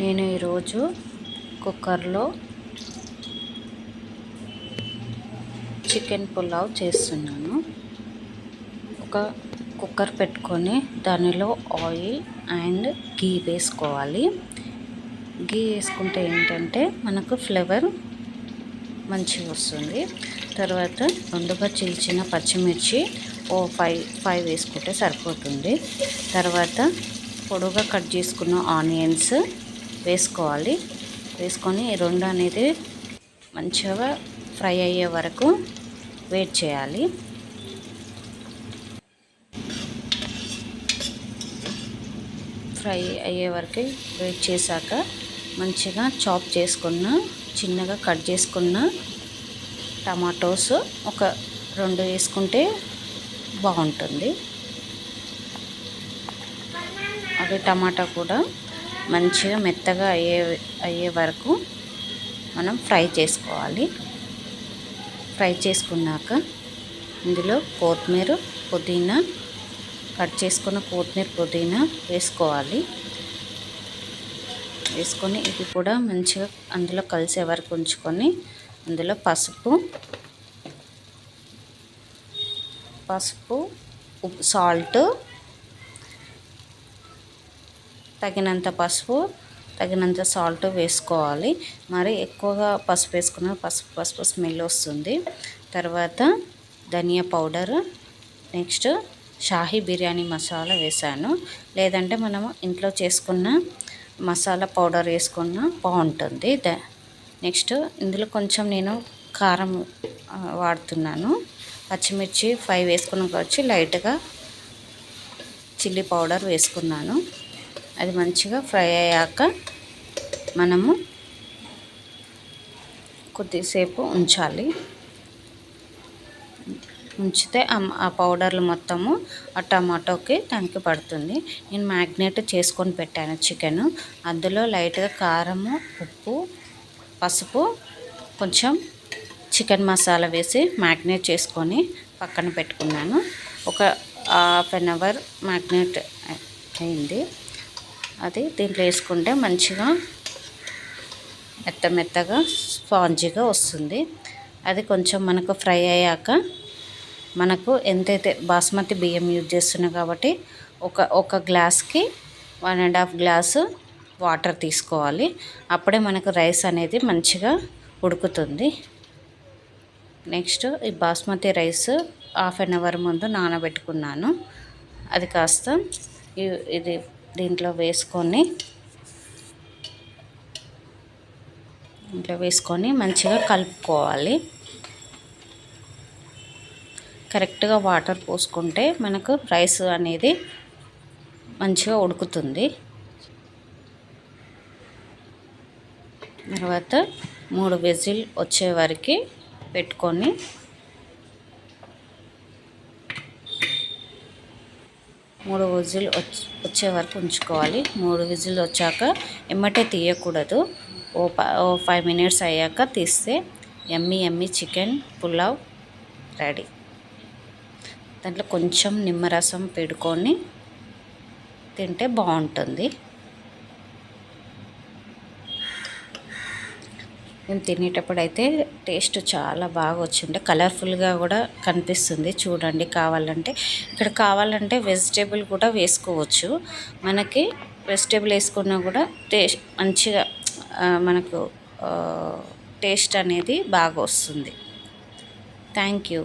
నేను ఈరోజు కుక్కర్లో చికెన్ పులావ్ చేస్తున్నాను. ఒక కుక్కర్ పెట్టుకొని దానిలో ఆయిల్ అండ్ గీ వేసుకోవాలి. గీ వేసుకుంటే ఏంటంటే మనకు ఫ్లేవర్ మంచిగా వస్తుంది. తర్వాత ముందుగా చీల్చిన పచ్చిమిర్చి ఫైవ్ వేసుకుంటే సరిపోతుంది. తర్వాత పొడుగా కట్ చేసుకున్న ఆనియన్స్ వేసుకోవాలి. వేసుకొని ఈ రెండు అనేది మంచిగా ఫ్రై అయ్యే వరకు వెయిట్ చేయాలి. ఫ్రై అయ్యే వరకు వెయిట్ చేశాక మంచిగా చాప్ చేసుకున్న చిన్నగా కట్ చేసుకున్న టమాటోస్ ఒక 2 వేసుకుంటే బాగుంటుంది. అవి టమాటా కూడా మంచిగా మెత్తగా అయ్యే వరకు మనం ఫ్రై చేసుకోవాలి. ఫ్రై చేసుకున్నాక ఇందులో కొత్తిమీర పుదీనా కట్ చేసుకున్న పుదీనా వేసుకోవాలి. వేసుకొని ఇది కూడా మంచిగా అందులో కలిసే వరకు ఉంచుకొని అందులో పసుపు సాల్ట్ తగినంత పసుపు తగినంత సాల్ట్ వేసుకోవాలి. మరి ఎక్కువగా పసుపు వేసుకున్న పసుపు స్మెల్ వస్తుంది. తర్వాత ధనియా పౌడర్, నెక్స్ట్ షాహీ బిర్యానీ మసాలా వేసాను. లేదంటే మనము ఇంట్లో చేసుకున్న మసాలా పౌడర్ వేసుకున్న బాగుంటుంది. నెక్స్ట్ ఇందులో కొంచెం నేను కారం వాడుతున్నాను. పచ్చిమిర్చి 5 వేసుకున్నాక వచ్చి లైట్గా చిల్లీ పౌడర్ వేసుకున్నాను. అది మంచిగా ఫ్రై అయ్యాక మనము కొద్దిసేపు ఉంచాలి. ఉంచితే ఆ పౌడర్లు మొత్తము ఆ టమాటోకి దానికి పడుతుంది. నేను మ్యాగ్నేట్ చేసుకొని పెట్టాను చికెన్. అందులో లైట్గా కారము, ఉప్పు, పసుపు, కొంచెం చికెన్ మసాలా వేసి మ్యాగ్నేట్ చేసుకొని పక్కన పెట్టుకున్నాను. ఒక ½ an hour మ్యాగ్నేట్ అయింది. అది దీంట్లో వేసుకుంటే మంచిగా మెత్తగా స్పాంజీగా వస్తుంది. అది కొంచెం మనకు ఫ్రై అయ్యాక మనకు ఎంతైతే బాస్మతి బియ్యం యూజ్ చేస్తున్నాం కాబట్టి ఒక గ్లాస్కి 1.5 గ్లాసు వాటర్ తీసుకోవాలి. అప్పుడే మనకు రైస్ అనేది మంచిగా ఉడుకుతుంది. నెక్స్ట్ ఈ బాస్మతి రైస్ ½ an hour ముందు నానబెట్టుకున్నాను. అది కాస్త ఇది దీంట్లో వేసుకొని మంచిగా కలుపుకోవాలి. కరెక్ట్గా వాటర్ పోసుకుంటే మనకు రైస్ అనేది మంచిగా ఉడుకుతుంది. తర్వాత 3 విజిల్ వచ్చే వరకు పెట్టుకొని వచ్చే వరకు ఉంచుకోవాలి. 3 విజిల్ వచ్చాక ఎమ్మటే తీయకూడదు. 5 minutes అయ్యాక తీస్తే యమ్మీ చికెన్ పులావ్ రెడీ. దాంట్లో కొంచెం నిమ్మరసం పెట్టుకొని తింటే బాగుంటుంది. మేము తినేటప్పుడు అయితే టేస్ట్ చాలా బాగా వచ్చిండే, కలర్ఫుల్గా కూడా కనిపిస్తుంది. చూడండి, కావాలంటే వెజిటేబుల్ కూడా వేసుకోవచ్చు. మనకి వెజిటేబుల్ వేసుకున్నా కూడా టేస్ట్ మంచిగా మనకు టేస్ట్ అనేది బాగా వస్తుంది. Thank you.